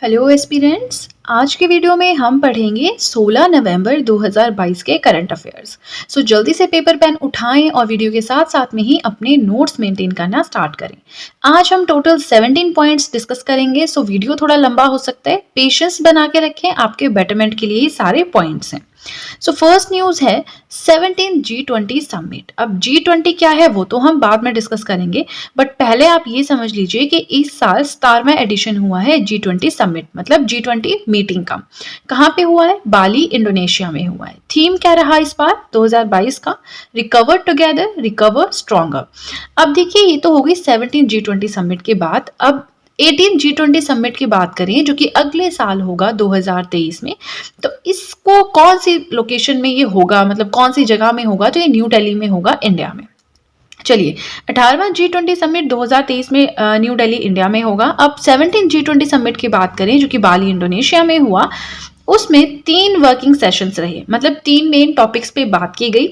Hello aspirants. आज के video में हम पढ़ेंगे 16 नवंबर 2022 के करंट अफेयर्स। जल्दी से पेपर पेन उठाएं और वीडियो के साथ साथ में ही अपने नोट्स मेंटेन करना स्टार्ट करें। आज हम टोटल 17 पॉइंट्स डिस्कस करेंगे। वीडियो थोड़ा लंबा हो सकता है, पेशेंस बना के रखें, आपके बेटरमेंट के लिए ही सारे पॉइंट्स हैं। फर्स्ट न्यूज है 17 G20 समिट। अब G20 क्या है वो तो हम बाद में डिस्कस करेंगे, बट पहले आप ये समझ लीजिए कि इस साल 17वां एडिशन हुआ है G20 समिट, मतलब G20 मीटिंग का। कहाँ पे हुआ है? बाली, इंडोनेशिया में हुआ है। थीम क्या रहा इस बार 2022 का? Recover together, recover stronger. अब देखिए, ये तो होगी 17 G20 समिट के बाद। अब 18 G20 समिट की बात करें, जो कि अगले साल होगा 2023 में, तो इसको कौन सी लोकेशन में ये होगा, मतलब कौन सी जगह में होगा? तो ये न्यू दिल्ली में होगा, इंडिया में। चलिए, 18वां G20 समिट 2023 में न्यू दिल्ली, इंडिया में होगा। अब 17 G20 समिट की बात करें, जो कि बाली, इंडोनेशिया में हुआ, उसमें 3 वर्किंग सेशंस रहे, मतलब 3 मेन टॉपिक्स पे बात की गई।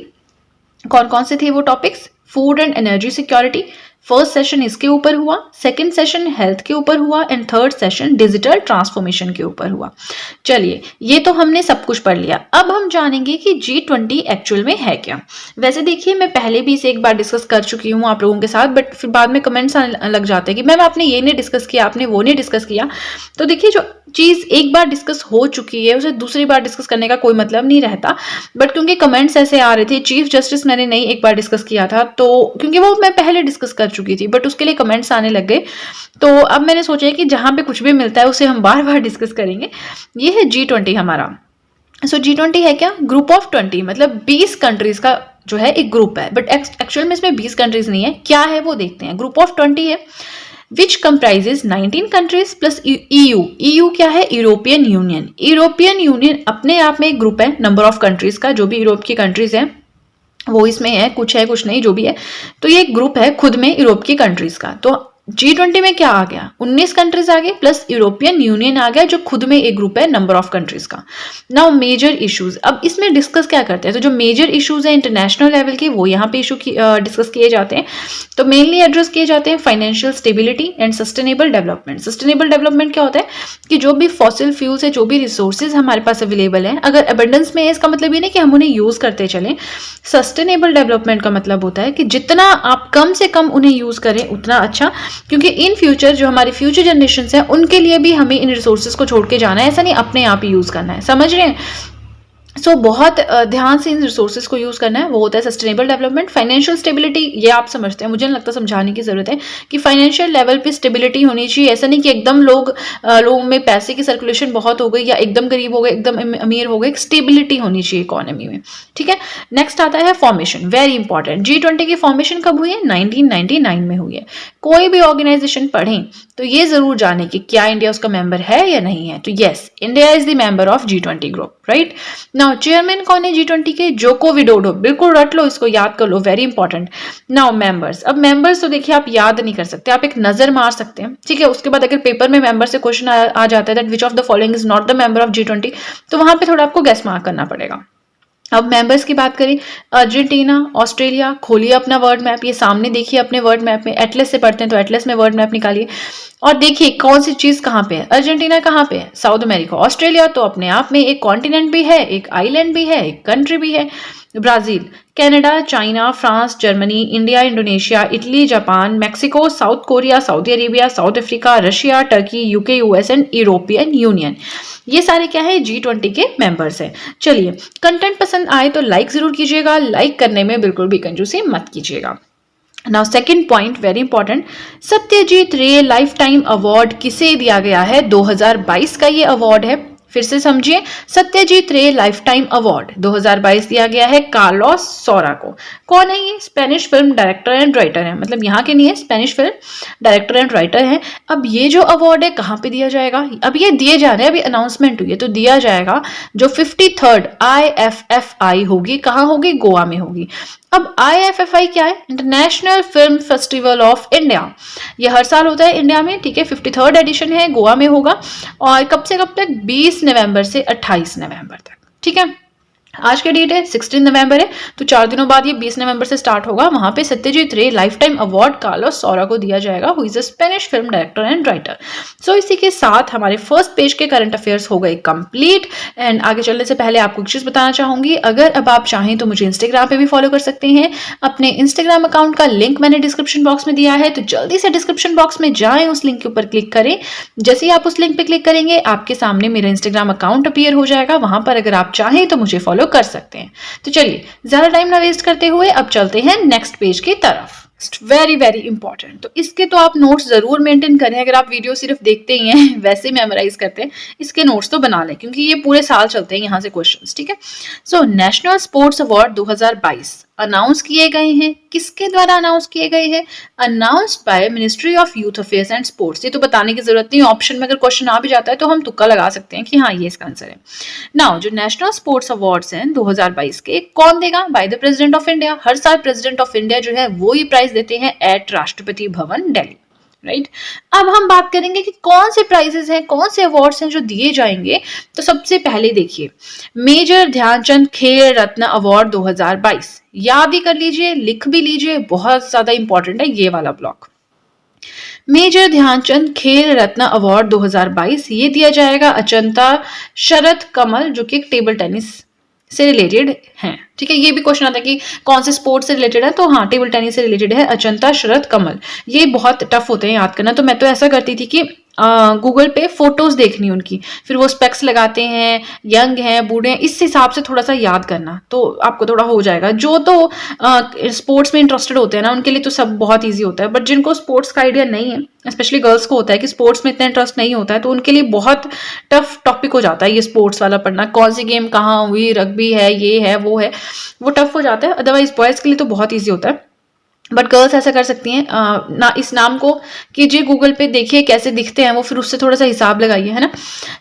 कौन कौन से थे वो topics? Food and energy security, first session इसके ऊपर हुआ, सेकंड सेशन हेल्थ के ऊपर हुआ, and third session digital transformation के ऊपर हुआ। चलिए, ये तो हमने सब कुछ पढ़ लिया। अब हम जानेंगे कि G20 एक्चुअल में है क्या। वैसे देखिए, मैं पहले भी इसे एक बार डिस्कस कर चुकी हूँ आप लोगों के साथ, बट फिर बाद में कमेंट्स आने लग जाते हैं कि मैम आपने ये नहीं डिस्कस किया, आपने वो नहीं डिस्कस किया। तो देखिए, जो चीज एक बार डिस्कस हो चुकी है उसे दूसरी बार डिस्कस करने का कोई मतलब नहीं रहता। बट क्योंकि कमेंट्स ऐसे आ रहे थे, चीफ जस्टिस मैंने नहीं एक बार डिस्कस किया था, तो क्योंकि वो मैं पहले डिस्कस कर चुकी थी, बट उसके लिए कमेंट्स आने लग गए, तो अब मैंने सोचा है कि जहां पे कुछ भी मिलता है उसे हम बार बार डिस्कस करेंगे। ये है G20 हमारा। G20 है क्या? ग्रुप ऑफ 20, मतलब 20 कंट्रीज का जो है एक ग्रुप है, बट एक्चुअल में इसमें 20 कंट्रीज नहीं है। क्या है वो देखते हैं। ग्रुप ऑफ 20 है which comprises 19 countries plus EU। EU क्या है? European union. यूरोपियन यूनियन अपने आप में एक ग्रुप है नंबर ऑफ कंट्रीज का, जो भी यूरोप की कंट्रीज हैं वो इसमें है कुछ नहीं, जो भी है। तो ये एक ग्रुप है खुद में यूरोप की कंट्रीज का। तो G20 में क्या आ गया? 19 कंट्रीज आ गए प्लस यूरोपियन यूनियन आ गया, जो खुद में एक ग्रुप है नंबर ऑफ कंट्रीज का। नाउ मेजर इश्यूज, अब इसमें डिस्कस क्या करते हैं? तो जो मेजर इश्यूज है इंटरनेशनल लेवल के, वो यहाँ पे इशू डिस्कस किए जाते हैं। तो मेनली एड्रेस किए जाते हैं financial stability and sustainable development. Sustainable development क्या होता है कि जो भी फॉसिल फ्यूल्स है, जो भी रिसोर्सेज हमारे पास अवेलेबल है, अगर अबंडेंस में है, इसका मतलब ये नहीं कि हम उन्हें यूज करते चलें। सस्टेनेबल डेवलपमेंट का मतलब होता है कि जितना आप कम से कम उन्हें यूज करें उतना अच्छा, क्योंकि इन फ्यूचर जो हमारी फ्यूचर जनरेशन है उनके लिए भी हमें इन रिसोर्सेज को छोड़ के जाना है, ऐसा नहीं अपने आप ही यूज करना है। समझ रहे हैं? बहुत ध्यान से इन रिसोर्सेज को यूज करना है, वो होता है सस्टेनेबल डेवलपमेंट। फाइनेंशियल स्टेबिलिटी, ये आप समझते हैं, मुझे नहीं लगता समझाने की जरूरत है कि फाइनेंशियल लेवल पे स्टेबिलिटी होनी चाहिए। ऐसा नहीं कि एकदम लोगों में पैसे की सर्कुलेशन बहुत हो गई, या एकदम गरीब हो गए, एकदम अमीर हो गए। स्टेबिलिटी होनी चाहिए इकोनॉमी में, ठीक है। नेक्स्ट आता है फॉर्मेशन, वेरी इंपॉर्टेंट। G20 की फॉर्मेशन कब हुई है? 1999 में हुई है। कोई भी ऑर्गेनाइजेशन पढ़ें तो ये जरूर जाने कि क्या इंडिया उसका मेंबर है या नहीं है। तो yes, India is the member of G20 group, right. Now chairman कौन है G20 के? Joko Widodo. बिल्कुल रट लो, इसको याद कर लो, वेरी इंपॉर्टेंट। नाउ मेंबर्स, अब मेंबर्स तो देखिए आप याद नहीं कर सकते, आप एक नजर मार सकते हैं, ठीक है। उसके बाद अगर पेपर में मेंबर से क्वेश्चन आ जाता है that which of the following is not the member of G20, तो वहां पे थोड़ा आपको गेस मार्क करना पड़ेगा। अब मेंबर्स की बात करें, अर्जेंटीना, ऑस्ट्रेलिया। खोलिए अपना वर्ड मैप, ये सामने देखिए अपने वर्ड मैप में, एटलस से पढ़ते हैं तो एटलस में वर्ड मैप निकालिए और देखिए कौन सी चीज कहाँ पे है। अर्जेंटीना कहाँ पे है? South America. ऑस्ट्रेलिया तो अपने आप में एक कॉन्टिनेंट भी है, एक आइलैंड भी है, एक कंट्री भी है। Brazil, Canada, China, France, Germany, India, Indonesia, Italy, Japan, Mexico, south Korea, Saudi Arabia, south Africa, Russia, Turkey, UK, US and European union. ये सारे क्या है? G20 के मेंबर्स हैं। चलिए, कंटेंट पसंद आए तो लाइक जरूर कीजिएगा, लाइक करने में बिल्कुल भी कंजूसी मत कीजिएगा। Now second point, very important. Satyajit Ray life time award किसे दिया गया है? 2022 का ये अवार्ड है। फिर से समझिए, Satyajit Ray life time award 2022 दिया गया है कार्लोस सौरा को। कौन है ये? Spanish film director and writer है, मतलब यहाँ के नहीं है, Spanish film director and writer है। अब ये जो अवार्ड है कहाँ पे दिया जाएगा? अब ये दिए जा रहे हैं, अभी अनाउंसमेंट हुई है, तो दिया जाएगा जो 53rd IFFI होगी, कहाँ होगी? गोवा में होगी। अब IFFI क्या है? International film festival of India. ये हर साल होता है इंडिया में, ठीक है। 53rd एडिशन है, गोवा में होगा। और कब से कब तक? 20 नवंबर से 28 नवंबर तक, ठीक है। आज का डेट है 16 नवंबर है, तो 4 दिनों बाद ये 20 नवंबर से स्टार्ट होगा। वहां पे Satyajit Ray life time award Carlos Saura को दिया जाएगा, who is a Spanish film director and writer. So इसी के साथ हमारे फर्स्ट पेज के करंट अफेयर्स हो गए कंप्लीट। एंड आगे चलने से पहले आपको एक चीज बताना चाहूंगी, अगर अब आप चाहें तो मुझे इंस्टाग्राम पे भी फॉलो कर सकते हैं। अपने इंस्टाग्राम अकाउंट का लिंक मैंने डिस्क्रिप्शन बॉक्स में दिया है, तो जल्दी से डिस्क्रिप्शन बॉक्स में जाएं, उस लिंक के ऊपर क्लिक करें। जैसे ही आप उस लिंक पे क्लिक करेंगे आपके सामने मेरा इंस्टाग्राम अकाउंट अपीयर हो जाएगा, वहां पर अगर आप चाहें तो मुझे फॉलो कर सकते हैं। तो चलिए ज्यादा टाइम ना वेस्ट करते हुए अब चलते हैं नेक्स्ट पेज की तरफ। वेरी वेरी इंपॉर्टेंट, तो इसके तो आप नोट्स जरूर मेंटेन करें। अगर आप वीडियो सिर्फ देखते ही हैं वैसे मेमोराइज करते हैं, इसके नोट्स तो बना लें, क्योंकि ये पूरे साल चलते हैं यहाँ से क्वेश्चंस, ठीक है। So national sports award 2022 announce किए गए हैं। किसके द्वारा अनाउंस किए गए हैं? Announced by ministry of youth affairs and sports. ये तो बताने की जरूरत नहीं, ऑप्शन में अगर क्वेश्चन आ भी जाता है तो हम तुक्का लगा सकते हैं कि हाँ ये इसका आंसर है। नाउ जो नेशनल स्पोर्ट्स अवार्ड्स हैं 2022 के, कौन देगा? By the president of India. हर साल प्रेसिडेंट ऑफ इंडिया जो है वो ही प्राइज देते हैं एट राष्ट्रपति भवन दिल्ली, राइट। अब हम बात करेंगे कि कौन से प्राइजेस हैं, कौन से अवार्ड्स हैं जो दिए जाएंगे। तो सबसे पहले देखिए, मेजर ध्यानचंद खेल रत्न अवार्ड 2022, याद ही कर लीजिए, लिख भी लीजिए, बहुत ज्यादा इंपॉर्टेंट है ये वाला ब्लॉक। मेजर ध्यानचंद खेल रत्न अवार्ड 2022 ये दिया जाएगा अचंता शरद कमल, जो कि टेबल टेनिस से रिलेटेड हैं, ठीक है। ये भी क्वेश्चन आता है कि कौन से स्पोर्ट्स से रिलेटेड है, तो हाँ टेबल टेनिस से रिलेटेड है अचंता शरद कमल। ये बहुत टफ होते हैं याद करना, तो मैं तो ऐसा करती थी कि गूगल पे फोटोज देखनी उनकी, फिर वो स्पेक्स लगाते हैं, यंग हैं, बूढ़े हैं, इस हिसाब से थोड़ा सा याद करना, तो आपको थोड़ा हो जाएगा। जो तो स्पोर्ट्स में इंटरेस्टेड होते हैं ना उनके लिए तो सब बहुत ईजी होता है, बट जिनको स्पोर्ट्स का आइडिया नहीं है, स्पेशली गर्ल्स को होता है कि स्पोर्ट्स में इतना इंटरेस्ट नहीं होता है, तो उनके लिए बहुत टफ टॉपिक हो जाता है ये स्पोर्ट्स वाला पढ़ना। कौन सी गेम कहाँ हुई, रग्बी है, ये है, वो टफ हो जाता है। अदरवाइज बॉयज के लिए तो बहुत ईजी होता है, बट गर्ल्स ऐसा कर सकती हैं, ना इस नाम को कीजिए गूगल पे, देखिए कैसे दिखते हैं वो, फिर उससे थोड़ा सा हिसाब लगाइए, है ना।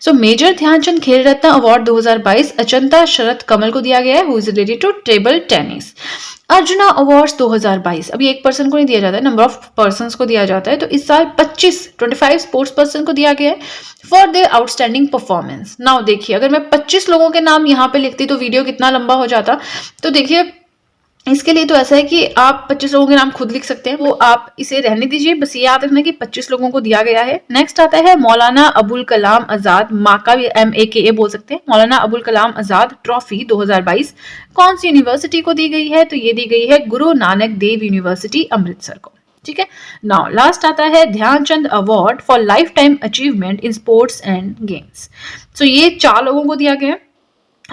सो मेजर ध्यानचंद खेल रत्न अवार्ड 2022 अचंता शरद कमल को दिया गया है, who is related to table tennis. Arjuna awards 2022 अभी एक पर्सन को नहीं दिया जाता है, नंबर ऑफ पर्संस को दिया जाता है, तो इस साल 25 स्पोर्ट्स पर्सन को दिया गया है for their outstanding performance. Now देखिए, अगर मैं 25 लोगों के नाम यहाँ पे लिखती तो वीडियो कितना लंबा हो जाता। तो देखिए इसके लिए तो ऐसा है कि आप 25 लोगों के नाम खुद लिख सकते हैं, वो आप इसे रहने दीजिए, बस ये याद रखना कि 25 लोगों को दिया गया है। नेक्स्ट आता है मौलाना अबुल कलाम आजाद, माका MAKA बोल सकते हैं, मौलाना अबुल कलाम आजाद ट्रॉफी 2022 कौन सी यूनिवर्सिटी को दी गई है? तो ये दी गई है गुरु नानक देव यूनिवर्सिटी अमृतसर को, ठीक है। नाउ लास्ट आता है Dhyan Chand award for life time achievement in sports and games. So ये 4 लोगों को दिया गया।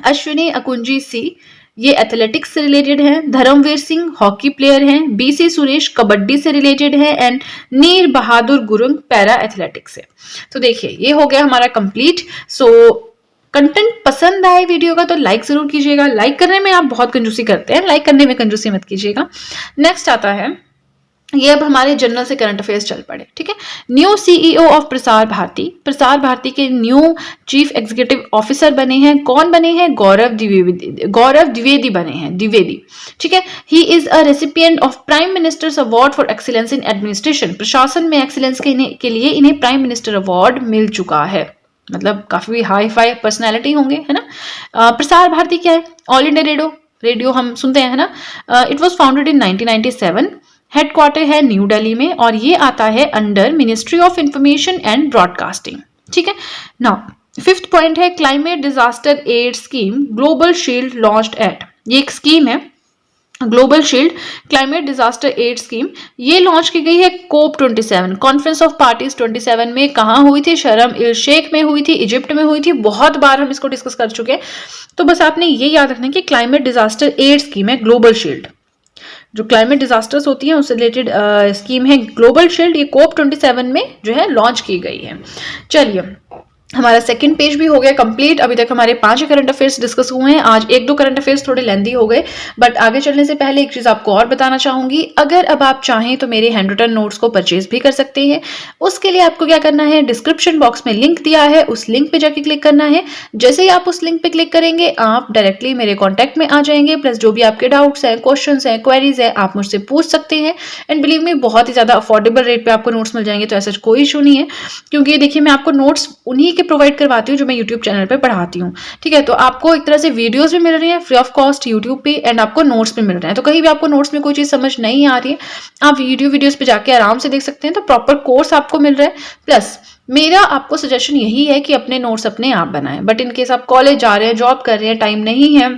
अश्विनी अकुंजी सी, ये एथलेटिक्स से रिलेटेड है। धर्मवीर सिंह हॉकी प्लेयर हैं। BC सुरेश कबड्डी से रिलेटेड है। एंड नीर बहादुर गुरुंग पैरा एथलेटिक्स से। तो देखिए ये हो गया हमारा कंप्लीट। सो कंटेंट पसंद आए वीडियो का तो लाइक जरूर कीजिएगा। लाइक करने में आप बहुत कंजूसी करते हैं, लाइक करने में कंजूसी मत कीजिएगा। नेक्स्ट आता है, ये अब हमारे जनरल से करंट अफेयर्स चल पड़े, ठीक है। New CEO of Prasar Bharati, Prasar Bharati के न्यू चीफ एग्जीक्यूटिव ऑफिसर बने हैं। कौन बने हैं? गौरव द्विवेदी बने हैं, द्विवेदी, ठीक है। He is a recipient of prime ministers award for excellence in administration, प्रशासन में एक्सीलेंस के लिए इन्हें प्राइम मिनिस्टर अवार्ड मिल चुका है, मतलब काफी हाई फाई पर्सनैलिटी होंगे, है ना। प्रसार भारती क्या है? ऑल इंडिया रेडियो हम सुनते हैं, है ना। It was founded in 1997, headquarter है न्यू दिल्ली में, और ये आता है under ministry of information and broadcasting, ठीक है। नाउ 5th पॉइंट है climate disaster aid scheme global shield launched at, ये एक स्कीम है global shield climate disaster aid scheme, ये लॉन्च की गई है COP27 कॉन्फ्रेंस ऑफ पार्टीज 27 में। कहाँ हुई थी? शर्म इल शेख में हुई थी, इजिप्ट में हुई थी। बहुत बार हम इसको डिस्कस कर चुके हैं, तो बस आपने ये याद रखना कि क्लाइमेट डिजास्टर एड स्कीम है ग्लोबल शील्ड, जो क्लाइमेट डिजास्टर्स होती हैं उससे रिलेटेड स्कीम है ग्लोबल शील्ड, ये COP27 में जो है लॉन्च की गई है। चलिए हमारा सेकंड पेज भी हो गया कंप्लीट। अभी तक हमारे 5 करंट अफेयर्स डिस्कस हुए हैं। आज 1-2 करंट अफेयर्स थोड़े लेंदी हो गए, बट आगे चलने से पहले एक चीज आपको और बताना चाहूंगी, अगर अब आप चाहें तो मेरे हैंड रिटन नोट्स को परचेज भी कर सकते हैं। उसके लिए आपको क्या करना है, डिस्क्रिप्शन बॉक्स में लिंक दिया है, उस लिंक पे जाके क्लिक करना है। जैसे ही आप उस लिंक पे क्लिक करेंगे आप डायरेक्टली मेरे कॉन्टैक्ट में आ जाएंगे, प्लस जो भी आपके डाउट्स हैं, क्वेश्चंस हैं, क्वेरीज है, आप मुझसे पूछ सकते हैं। एंड बिलीव मी बहुत ही ज्यादा अफोर्डेबल रेट पे आपको नोट्स मिल जाएंगे, तो ऐसा कोई इशू नहीं है। क्योंकि देखिए मैं आपको नोट्स उन्हीं के प्रोवाइड करवाती हूँ जो मैं यूट्यूब चैनल पे पढ़ाती हूँ। ठीक है, तो आपको एक तरह से वीडियोस भी मिल रही हैं फ्री ऑफ कॉस्ट यूट्यूब पे, एंड आपको नोट्स भी मिल रहे हैं। तो कहीं भी आपको नोट्स में कोई चीज़ समझ नहीं आ रही है, आप वीडियोस पे जाके आराम से देख सकते हैं। तो प्रॉपर कोर्स आपको मिल रहा है। प्लस मेरा आपको सजेशन यही है कि अपने नोट्स अपने आप बनाएं। बट इन केस आप कॉलेज जा रहे हैं, जॉब कर रहे हैं, टाइम नहीं है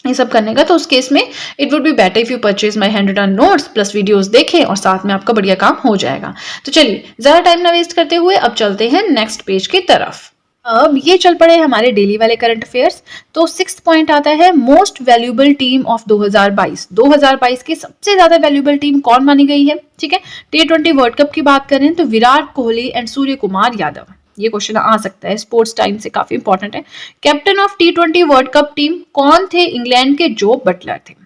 ये सब करने का, तो उस केस में it would be better if you purchase my hand written notes plus videos देखें और साथ में आपका बढ़िया काम हो जाएगा। तो चलिए ज्यादा टाइम ना वेस्ट करते हुए अब चलते हैं नेक्स्ट पेज की तरफ। अब ये चल पड़े हमारे डेली वाले करंट अफेयर्स। तो 6th पॉइंट आता है मोस्ट वैल्यूएबल टीम ऑफ 2022। 2022 की सबसे ज्यादा वैल्यूएबल टीम कौन मानी गई है? ठीक है, T20 वर्ल्ड कप की बात करें तो विराट कोहली एंड सूर्य कुमार यादव। ये क्वेश्चन आ सकता है, स्पोर्ट्स टाइम से काफी इंपॉर्टेंट है। Captain of T20 world cup team कौन थे? इंग्लैंड के जो बटलर थे।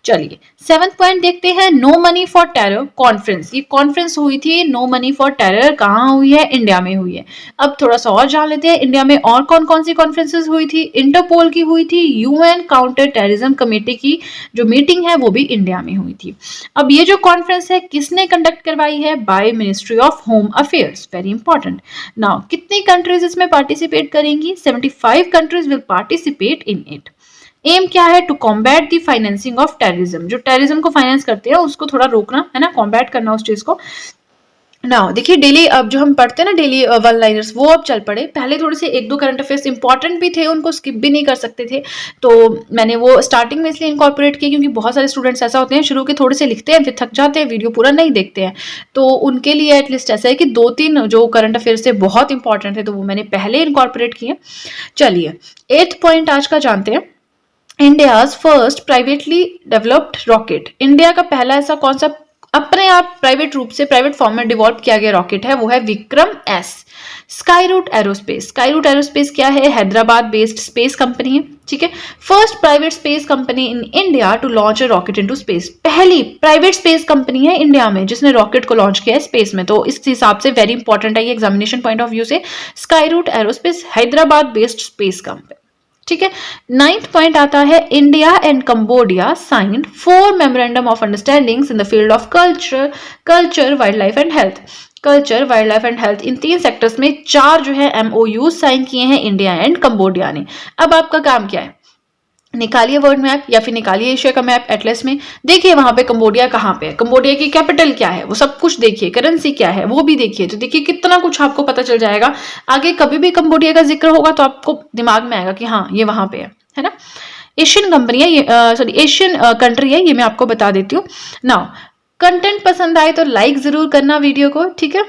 चलिए 7th पॉइंट देखते हैं, no money for terror conference. ये कॉन्फ्रेंस हुई थी नो मनी फॉर टेरर, कहाँ हुई है? इंडिया में हुई है। अब थोड़ा सा और जान लेते हैं इंडिया में और कौन कौन सी कॉन्फ्रेंसेस हुई थी। इंटरपोल की हुई थी, यूएन काउंटर टेररिज्म कमेटी की जो मीटिंग है वो भी इंडिया में हुई थी। अब ये जो कॉन्फ्रेंस है किसने कंडक्ट करवाई है? By ministry of home affairs, very important. Now कितनी कंट्रीज इसमें पार्टिसिपेट करेंगी? 75 countries will participate in it. Aim क्या है? To combat the financing of terrorism, जो टेररिज्म को फाइनेंस करते हैं उसको थोड़ा रोकना है ना, कॉम्बैट करना उस चीज को। नाउ देखिए डेली अब जो हम पढ़ते हैं ना डेली वन लाइनर्स, वो अब चल पड़े। पहले थोड़े से एक दो करंट अफेयर्स इंपॉर्टेंट भी थे, उनको स्किप भी नहीं कर सकते थे, तो मैंने वो स्टार्टिंग में इसलिए इनकॉर्पोरेट किया क्योंकि बहुत सारे स्टूडेंट्स ऐसा होते हैं शुरू के थोड़े से लिखते हैं फिर थक जाते हैं, वीडियो पूरा नहीं देखते हैं। तो उनके लिए एटलीस्ट ऐसा है कि 2-3 जो करंट अफेयर्स थे बहुत इंपॉर्टेंट थे, तो वो मैंने पहले इनकॉर्पोरेट किए। चलिए 8th पॉइंट आज का जानते हैं, India's first privately developed rocket. India का पहला ऐसा कौन सा अपने आप प्राइवेट रूप से प्राइवेट फॉर्म में डेवलप किया गया रॉकेट है? वो है Vikram S. Skyroot Aerospace, Skyroot Aerospace क्या है? हैदराबाद बेस्ड स्पेस कंपनी है। ठीक है, first private space company in India to launch a rocket into space. पहली प्राइवेट स्पेस कंपनी है इंडिया में जिसने रॉकेट को लॉन्च किया है स्पेस में, तो इस हिसाब से वेरी इंपॉर्टेंट है ये एग्जामिनेशन पॉइंट ऑफ व्यू से। Skyroot aerospace Hyderabad based space company. ठीक है, 9th पॉइंट आता है, India and Cambodia signed 4 memorandum of understandings in the field of culture wild life and health. Culture, wild life and health, in 3 sectors में 4 जो है MOU sign किए हैं India and Cambodia ने। अब आपका काम क्या है? निकालिए वर्ल्ड मैप या फिर निकालिए एशिया का मैप एटलस में, देखिए वहां पे कंबोडिया कहाँ पे है, कंबोडिया की कैपिटल क्या है, वो सब कुछ देखिए, करेंसी क्या है वो भी देखिए, तो देखिए कितना कुछ आपको पता चल जाएगा। आगे कभी भी कंबोडिया का जिक्र होगा तो आपको दिमाग में आएगा कि हाँ ये वहां पे है ना। एशियन कंपनी है ये, सॉरी एशियन कंट्री है ये, मैं आपको बता देती हूँ। नाउ कंटेंट पसंद आए तो लाइक जरूर करना वीडियो को, ठीक है।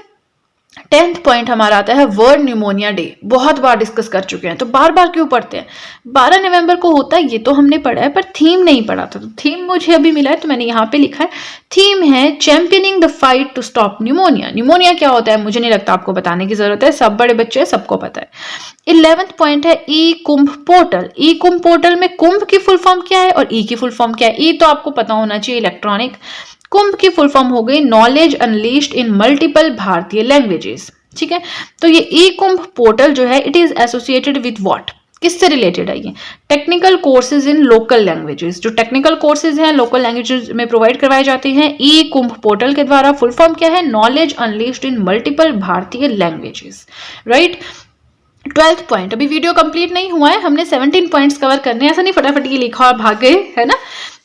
10th पॉइंट हमारा आता है वर्ल्ड न्यूमोनिया डे। बहुत बार डिस्कस कर चुके हैं तो बार बार क्यों पढ़ते हैं? 12 नवंबर को होता है, ये तो हमने पढ़ा है, पर थीम नहीं पढ़ा था। तो थीम मुझे अभी मिला है तो मैंने यहाँ पे लिखा है, थीम है championing the fight to stop pneumonia. Pneumonia क्या होता है मुझे नहीं लगता आपको बताने की जरूरत है, सब बड़े बच्चे सबको पता है। 11th पॉइंट है ई कुंभ पोर्टल। ई कुंभ पोर्टल में कुंभ की फुल फॉर्म क्या है और ई की फुल फॉर्म क्या है? ई तो आपको पता होना चाहिए, इलेक्ट्रॉनिक। कुंभ की फुल फॉर्म हो गई नॉलेज अनलीश्ड इन मल्टीपल भारतीय लैंग्वेजेस। ठीक है, तो ये ई कुंभ पोर्टल जो है it is associated with what, किससे रिलेटेड है ये? Technical courses in local languages. जो टेक्निकल कोर्सेज हैं लोकल लैंग्वेजेस में प्रोवाइड करवाए जाते हैं ई कुंभ पोर्टल के द्वारा। फुल फॉर्म क्या है? नॉलेज अनलीश्ड इन मल्टीपल भारतीय लैंग्वेजेस, राइट। 12th पॉइंट, अभी वीडियो कंप्लीट नहीं हुआ है, हमने 17 पॉइंट्स कवर करने हैं, ऐसा नहीं फटाफट ये लिखा और भाग गए, है ना।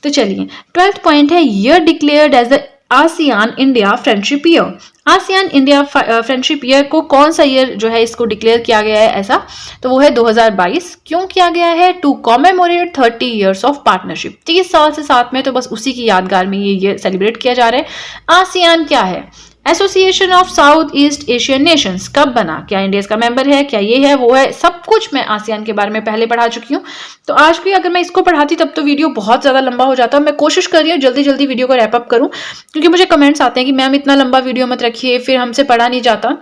तो चलिए 12th पॉइंट है year declared as the ASEAN India friendship year. ASEAN India friendship year को कौन सा ईयर जो है इसको डिक्लेयर किया गया है ऐसा? तो वो है 2022। क्यों किया गया है? To commemorate 30 years of partnership. 30 साल से साथ में, तो बस उसी की यादगार में ये ईयर सेलिब्रेट किया जा रहा है। आसियान क्या है? Association of south east Asian Nations. कब बना? क्या इंडिया इसका मेंबर है? क्या ये है वो है? सब कुछ मैं आसियान के बारे में पहले पढ़ा चुकी हूँ। तो आज भी अगर मैं इसको पढ़ाती तब तो वीडियो बहुत ज्यादा लंबा हो जाता। मैं कोशिश कर रही हूँ जल्दी जल्दी वीडियो को रैप अप करूँ, क्योंकि मुझे कमेंट्स आते हैं कि मैम इतना लंबा वीडियो मत रखिए, फिर हमसे पढ़ा नहीं जाता।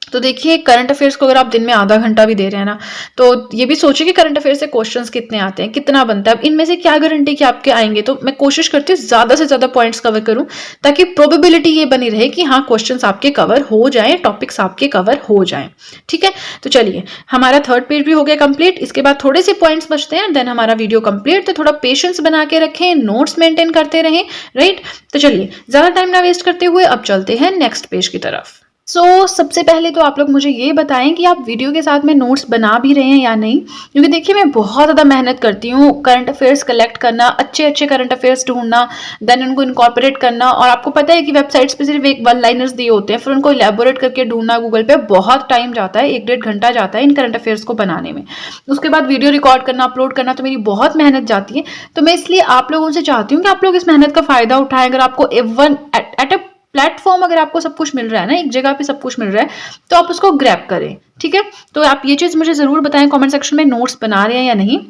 तो देखिए करंट अफेयर्स को अगर आप दिन में आधा घंटा भी दे रहे हैं ना, तो ये भी सोचिए कि करंट अफेयर्स से क्वेश्चंस कितने आते हैं, कितना बनता है। अब इनमें से क्या गारंटी कि आपके आएंगे? तो मैं कोशिश करती हूँ ज्यादा से ज्यादा पॉइंट्स कवर करूं, ताकि प्रोबेबिलिटी ये बनी रहे कि हाँ क्वेश्चंस आपके कवर हो जाएं, टॉपिक्स आपके कवर हो जाएं। ठीक है, तो चलिए हमारा 3rd पेज भी हो गया कंप्लीट। इसके बाद थोड़े से पॉइंट्स बचते हैं, देन हमारा वीडियो कंप्लीट। तो थोड़ा पेशेंस बना के रखें, नोट्स मेंटेन करते रहें, राइट। तो चलिए ज्यादा टाइम ना वेस्ट करते हुए अब चलते हैं नेक्स्ट पेज की तरफ। सबसे पहले तो आप लोग मुझे ये बताएँ कि आप वीडियो के साथ में नोट्स बना भी रहे हैं या नहीं? क्योंकि देखिए मैं बहुत ज़्यादा मेहनत करती हूँ, करंट अफ़ेयर्स कलेक्ट करना, अच्छे-अच्छे करंट अफ़ेयर्स ढूँढना, देन उनको इनकॉर्पोरेट करना, और आपको पता है कि वेबसाइट्स पे सिर्फ़ एक वन लाइनर्स दिए होते हैं, फिर उनको इलैबोरेट करके ढूँढना गूगल पे बहुत टाइम जाता है, 1 डेढ़ घंटा जाता है इन करंट अफ़ेयर्स को बनाने में। उसके बाद वीडियो रिकॉर्ड करना, अपलोड करना, तो मेरी बहुत मेहनत जाती है। तो मैं इसलिए आप लोगों से चाहती हूँ कि आप लोग इस मेहनत का फ़ायदा उठाएँ। अगर आपको इवन एट अ प्लेटफॉर्म, अगर आपको सब कुछ मिल रहा है ना, एक जगह पे सब कुछ मिल रहा है, तो आप उसको ग्रैब करें। ठीक है, तो आप ये चीज मुझे जरूर बताएं कमेंट सेक्शन में, नोट्स बना रहे हैं या नहीं।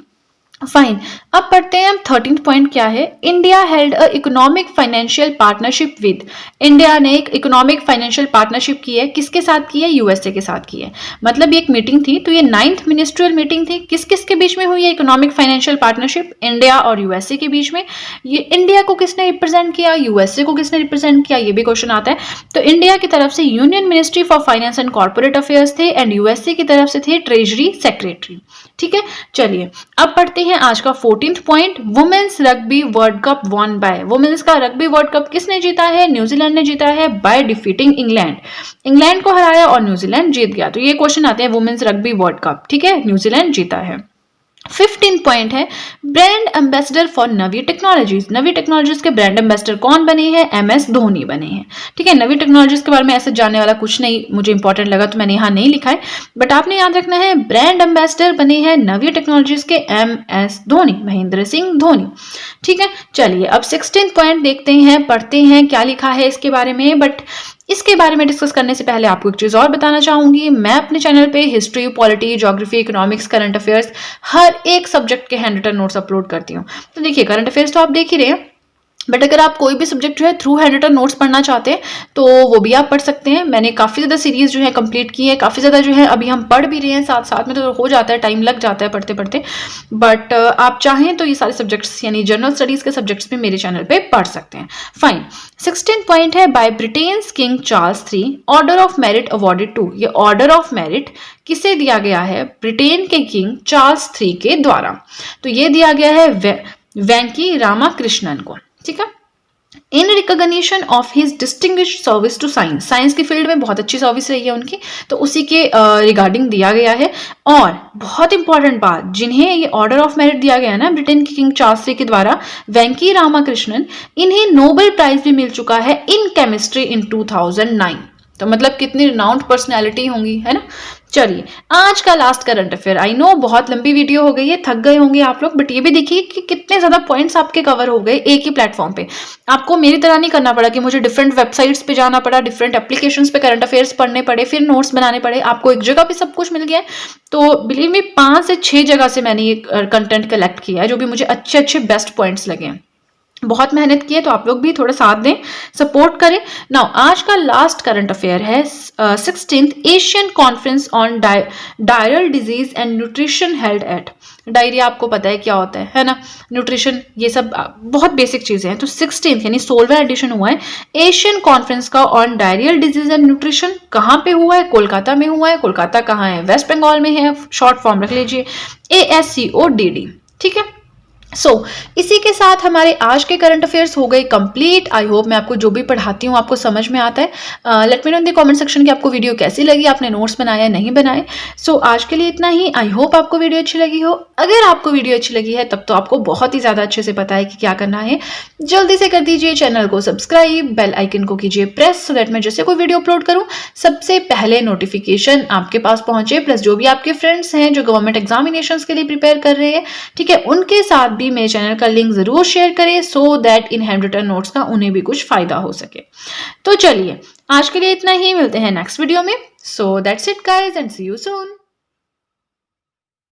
फाइन, अब पढ़ते हैं हम 13th पॉइंट क्या है। India held a economic financial partnership with, India ने एक इकोनॉमिक फाइनेंशियल पार्टनरशिप की है, किसके साथ की है? यूएसए के साथ की है। मतलब ये एक मीटिंग थी, तो ये 9th मिनिस्ट्रियल मीटिंग थी। किस किस के बीच में हुई है इकोनॉमिक फाइनेंशियल पार्टनरशिप? इंडिया और यूएसए के बीच में। ये इंडिया को किसने रिप्रेजेंट किया, यूएसए को किसने रिप्रेजेंट किया, ये भी क्वेश्चन आता है। तो इंडिया की तरफ से union ministry for finance and corporate affairs थे, एंड यूएसए की तरफ से थे ट्रेजरी सेक्रेटरी। ठीक है, चलिए अब पढ़ते हैं आज का 14th point. Women's rugby world cup won by, women's का रग्बी वर्ल्ड कप किसने जीता है? न्यूजीलैंड ने जीता है, बाय डिफीटिंग इंग्लैंड। इंग्लैंड को हराया और न्यूजीलैंड जीत गया। तो ये क्वेश्चन आते हैं वुमेन्स रग्बी वर्ल्ड कप। ठीक है, न्यूजीलैंड जीता है। 15 पॉइंट है, brand ambassador for Navi technologies. Navi technologies के ब्रांड एम्बेसडर कौन बने हैं? एमएस धोनी बने हैं। ठीक है, नवी टेक्नोलॉजीज के बारे में ऐसे जानने वाला कुछ नहीं, मुझे इंपॉर्टेंट लगा तो मैंने यहाँ नहीं लिखा है, बट आपने याद रखना है ब्रांड एम्बेसडर बने हैं नवी टेक्नोलॉजीज के एमएस धोनी, महेंद्र सिंह धोनी। ठीक है, चलिए अब 16 पॉइंट देखते हैं, पढ़ते हैं क्या लिखा है इसके बारे में। बट इसके बारे में डिस्कस करने से पहले आपको एक चीज और बताना चाहूंगी, मैं अपने चैनल पे history, polity, geography, economics, current affairs, हर एक सब्जेक्ट के हैंड रिटन नोट्स अपलोड करती हूँ। तो देखिए करंट अफेयर्स तो आप देख ही रहे हैं, बट अगर आप कोई भी सब्जेक्ट जो है थ्रू हैंड रिटन नोट्स पढ़ना चाहते हैं तो वो भी आप पढ़ सकते हैं। मैंने काफ़ी ज़्यादा सीरीज जो है कंप्लीट की है, काफ़ी ज़्यादा जो है अभी हम पढ़ भी रहे हैं साथ साथ में, तो हो जाता है, टाइम लग जाता है पढ़ते पढ़ते। बट आप चाहें तो ये सारे सब्जेक्ट्स यानी जनरल स्टडीज़ के सब्जेक्ट्स भी मेरे चैनल पे पढ़ सकते हैं। फाइन, 16 पॉइंट है, by Britain's king Charles III order of merit awarded to. ये ऑर्डर ऑफ मेरिट किसे दिया गया है? ब्रिटेन के किंग चार्ल्स III के द्वारा। तो ये दिया गया है वेंकी रामाकृष्णन को। ठीक है, in recognition of his distinguished service to science, science की फील्ड में बहुत अच्छी सर्विस रही है उनकी, तो उसी के रिगार्डिंग दिया गया है। और बहुत इंपॉर्टेंट बात, जिन्हें ये ऑर्डर ऑफ मेरिट दिया गया है ना ब्रिटेन के किंग चार्ल्स III के द्वारा, वेंकी रामाकृष्णन, इन्हें नोबेल प्राइज भी मिल चुका है इन केमिस्ट्री इन 2009। तो मतलब कितनी रिनाउंड पर्सनैलिटी होंगी, है ना। चलिए आज का last current affair, I know बहुत लंबी वीडियो हो गई है, थक गए होंगे आप लोग, बट ये भी देखिए कि कितने ज्यादा पॉइंट्स आपके कवर हो गए एक ही प्लेटफॉर्म पे। आपको मेरी तरह नहीं करना पड़ा कि मुझे डिफरेंट वेबसाइट्स पे जाना पड़ा, डिफरेंट एप्लीकेशंस पे करंट अफेयर्स पढ़ने पड़े, फिर नोट्स बनाने पड़े। आपको एक जगह पे सब कुछ मिल गया है। तो बिलीव मी 5 से 6 जगह से मैंने ये कंटेंट कलेक्ट किया है, जो भी मुझे अच्छे अच्छे बेस्ट पॉइंट्स लगे हैं। बहुत मेहनत की है, तो आप लोग भी थोड़ा साथ दें, सपोर्ट करें। नाउ आज का लास्ट करंट अफेयर है 16th Asian conference on diarrhoeal disease and nutrition held at. Diarrhoea आपको पता है क्या होता है ना, न्यूट्रिशन, ये सब बहुत बेसिक चीजें हैं। तो 16th यानी 16वां एडिशन हुआ है एशियन कॉन्फ्रेंस का on diarrhoeal disease and nutrition. कहाँ पे हुआ है? कोलकाता में हुआ है। कोलकाता कहाँ है? वेस्ट बंगाल में है, शॉर्ट फॉर्म रख लीजिए ASCODD। ठीक है, इसी के साथ हमारे आज के करंट अफेयर्स हो गए कंप्लीट। आई होप मैं आपको जो भी पढ़ाती हूँ आपको समझ में आता है। Let me know in the comment section कि आपको वीडियो कैसी लगी, आपने नोट्स बनाया नहीं बनाए। आज के लिए इतना ही। आई होप आपको वीडियो अच्छी लगी हो। अगर आपको वीडियो अच्छी लगी है तब तो आपको बहुत ही ज़्यादा अच्छे से पता है कि क्या करना है। जल्दी से कर दीजिए चैनल को सब्सक्राइब, बेल आइकन को कीजिए प्रेस, सो दैट मैं जैसे कोई वीडियो अपलोड करूँ सबसे पहले नोटिफिकेशन आपके पास पहुंचे। प्लस जो भी आपके फ्रेंड्स हैं जो गवर्नमेंट एग्जामिनेशंस के लिए प्रिपेयर कर रहे हैं, ठीक है, उनके साथ भी मेरे चैनल का लिंक जरूर शेयर करें, सो दैट इन हैंड रिटन नोट्स का उन्हें भी कुछ फायदा हो सके। तो चलिए आज के लिए इतना ही, मिलते हैं नेक्स्ट वीडियो में। So that's it guys and see you soon.